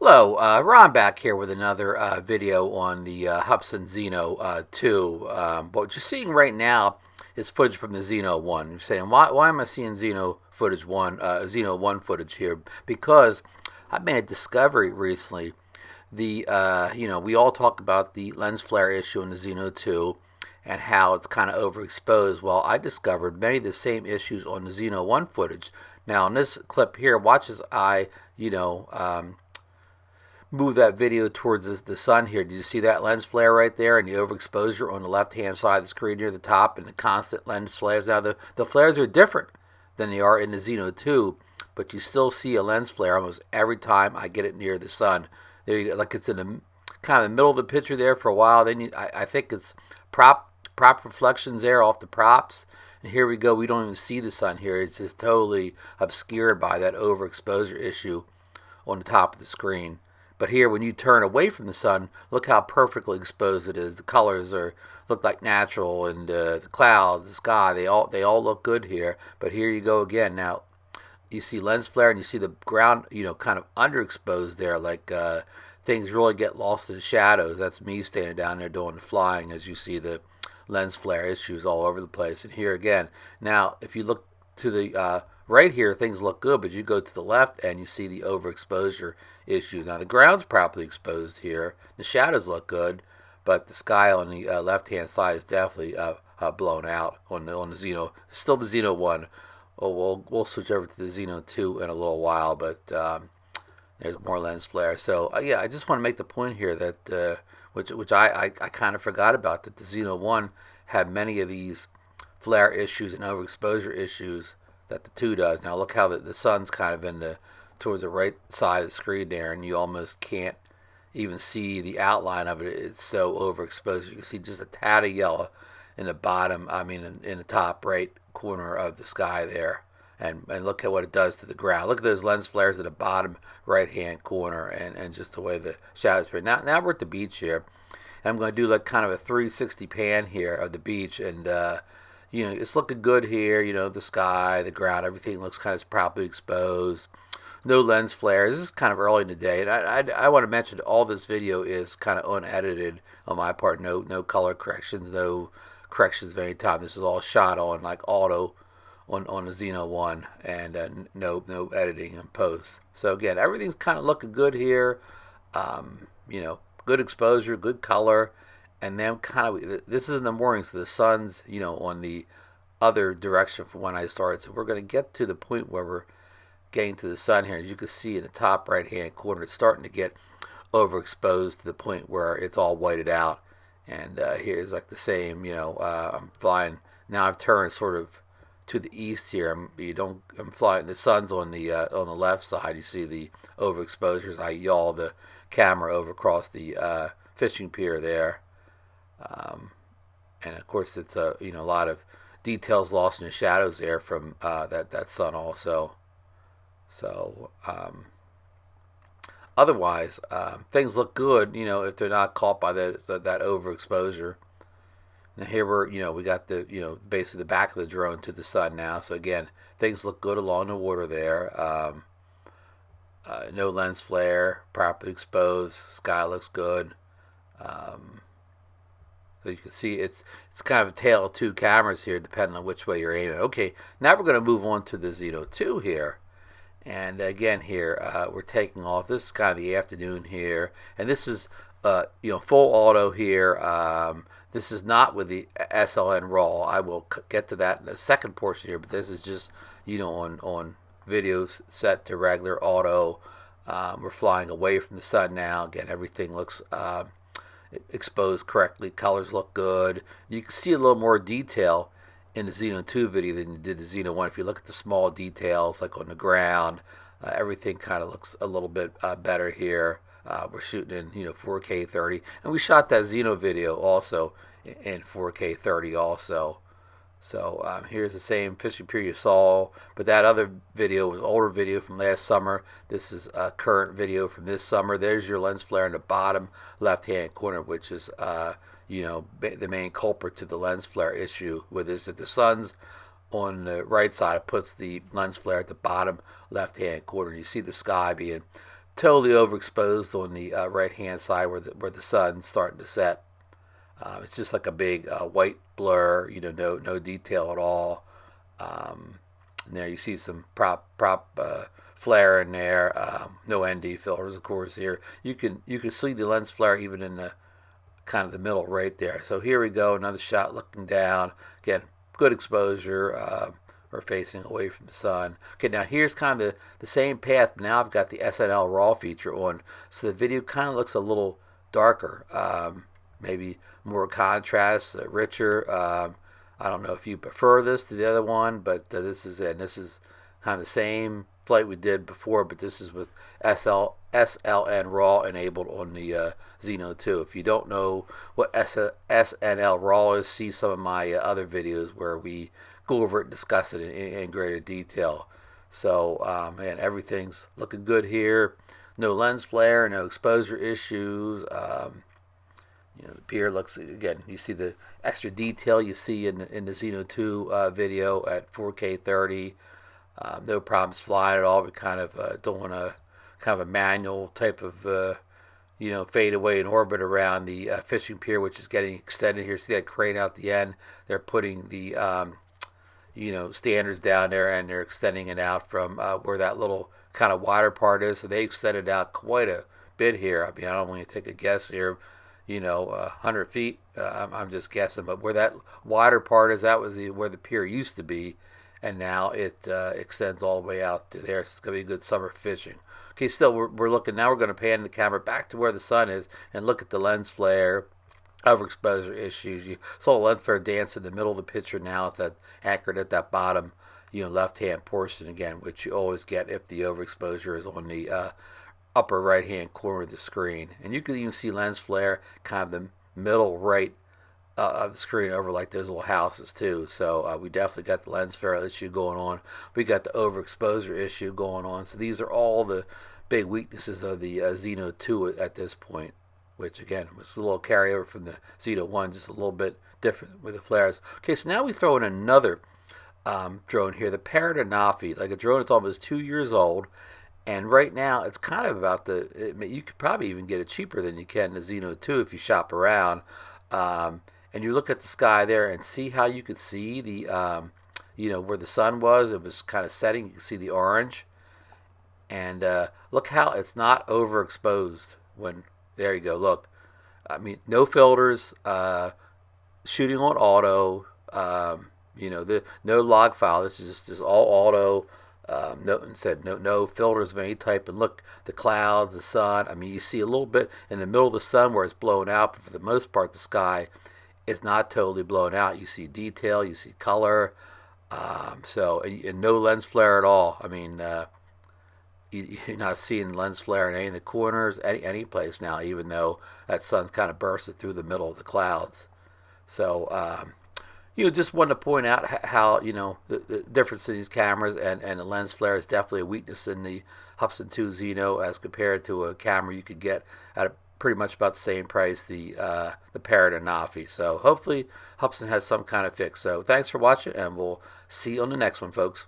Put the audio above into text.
Hello, Ron back here with another video on the Hubsan Zino 2. But what you're seeing right now is footage from the Zeno 1. You're saying, why am I seeing Zeno footage 1, Zeno 1 footage here? Because I made a discovery recently. We all talk about the lens flare issue in the Zeno 2 and how it's kind of overexposed. Well, I discovered many of the same issues on the Zeno 1 footage. Now, in this clip here, watch as I, move that video towards the sun here. Do you see that lens flare right there and the overexposure on the left-hand side of the screen near the top and the constant lens flares? Now, the flares are different than they are in the Zeno 2, but you still see a lens flare almost every time I get it near the sun. There you go, like it's in the kind of the middle of the picture there for a while. Then I think it's prop reflections there off the props. And here we go. We don't even see the sun here. It's just totally obscured by that overexposure issue on the top of the screen. But here, when you turn away from the sun, look how perfectly exposed it is. The colors look like natural, and the clouds, the sky, they all look good here. But here you go again. Now, you see lens flare, and you see the ground, kind of underexposed there, like things really get lost in the shadows. That's me standing down there doing the flying, as you see the lens flare issues all over the place. And here again, now if you look to the right here, things look good, but you go to the left and you see the overexposure issues. Now the ground's properly exposed here. The shadows look good, but the sky on the left-hand side is definitely blown out on the Zeno. Still the Zeno 1. We'll switch over to the Zeno 2 in a little while, but there's more lens flare. So yeah, I just want to make the point here that which I kind of forgot about, that the Zeno 1 had many of these flare issues and overexposure issues that the 2 does. Now look how the sun's kind of towards the right side of the screen there, and you almost can't even see the outline of it. It's so overexposed. You can see just a tad of yellow in the bottom, in the top right corner of the sky there. And look at what it does to the ground. Look at those lens flares at the bottom right-hand corner, and just the way the shadows appear. Now we're at the beach here. And I'm going to do like kind of a 360 pan here of the beach, and it's looking good here. The sky, the ground, everything looks kind of properly exposed. No lens flares. This is kind of early in the day, and I want to mention all this video is kind of unedited on my part. No color corrections, no corrections of any time. This is all shot on like auto on the Zeno 1, and no editing and post. So again, everything's kind of looking good here. Good exposure, good color, and then this is in the morning, so the sun's on the other direction from when I started. So we're going to get to the point where we're getting to the sun here. As you can see in the top right hand corner, it's starting to get overexposed to the point where it's all whited out. And here's like the same, I'm flying now. I've turned sort of to the east here. I'm flying. The sun's on the left side. You see the overexposures. I yaw the camera over across the fishing pier there, and of course it's a lot of details lost in the shadows there from that sun also. So otherwise, things look good, if they're not caught by that overexposure. Now here we got the basically the back of the drone to the sun now. So again, things look good along the water there. No lens flare, properly exposed. Sky looks good. So you can see it's kind of a tale of two cameras here, depending on which way you're aiming. Okay, now we're going to move on to the Zeno 2 here. And again here, we're taking off. This is kind of the afternoon here. And this is, full auto here. This is not with the SLN RAW. I will get to that in the second portion here. But this is just, on videos set to regular auto. We're flying away from the sun now. Again, everything looks exposed correctly. Colors look good. You can see a little more detail in the Zeno 2 video than you did the Zeno 1. If you look at the small details, like on the ground, everything kind of looks a little bit better here. We're shooting in 4K 30, and we shot that Zeno video also in 4K 30 also. So here's the same fishing pier you saw, but that other video was older video from last summer. This is a current video from this summer. There's your lens flare in the bottom left-hand corner, which is the main culprit to the lens flare issue with this. If the sun's on the right side, it puts the lens flare at the bottom left-hand corner. You see the sky being totally overexposed on the right hand side where the sun's starting to set. It's just like a big white blur, no detail at all. Um, and there you see some prop flare in there. No ND filters, of course. Here you can see the lens flare even in the kind of the middle right there. So here we go, another shot looking down. Again, good exposure. We're facing away from the sun. Okay, now here's kind of the same path, but now I've got the SNL RAW feature on, so the video kind of looks a little darker, maybe more contrast, richer. I don't know if you prefer this to the other one, but this is it. And this is kind of the same flight we did before, but this is with SLN RAW enabled on the Zeno 2. If you don't know what SNL RAW is, see some of my other videos where we go over it and discuss it in greater detail. So, man, everything's looking good here. No lens flare, no exposure issues. The pier looks, again, you see the extra detail you see in the Zeno 2 video at 4K 30. No problems flying at all. We kind of doing a kind of a manual type of fade away in orbit around the fishing pier, which is getting extended here. See that crane out the end? They're putting the standards down there, and they're extending it out from where that little kind of wider part is. So they extended out quite a bit here. I mean, I don't want to take a guess here. 100 feet. I'm just guessing, but where that wider part is, that was where the pier used to be, and now it extends all the way out to there. So it's going to be good summer fishing. Okay, still we're looking now. We're going to pan the camera back to where the sun is and look at the lens flare, overexposure issues. You saw the lens flare dance in the middle of the picture. Now it's anchored at that bottom, left-hand portion again, which you always get if the overexposure is on the upper right hand corner of the screen. And you can even see lens flare kind of the middle right of the screen over like those little houses too. So we definitely got the lens flare issue going on. We got the overexposure issue going on. So these are all the big weaknesses of the Zeno 2 at this point, which again was a little carryover from the Zeno 1, just a little bit different with the flares. Okay, so now we throw in another drone here, the Parrot Anafi, like a drone that's almost 2 years old. And right now, it's kind of about you could probably even get it cheaper than you can the Zeno 2 if you shop around. And you look at the sky there and see how you could see the, where the sun was. It was kind of setting. You can see the orange. And look how it's not overexposed there you go. Look, I mean, no filters, shooting on auto, no log file. This is just all auto. No filters of any type. And look, the clouds, the sun. I mean, you see a little bit in the middle of the sun where it's blown out, but for the most part, the sky is not totally blown out. You see detail, you see color. And no lens flare at all. I mean, you're not seeing lens flare in any of the corners, any place now, even though that sun's kind of bursted through the middle of the clouds. So, just wanted to point out how, the difference in these cameras, and the lens flare is definitely a weakness in the Hubsan 2 Zeno as compared to a camera you could get at pretty much about the same price, the Parrot Anafi. So hopefully Hubsan has some kind of fix. So thanks for watching, and we'll see you on the next one, folks.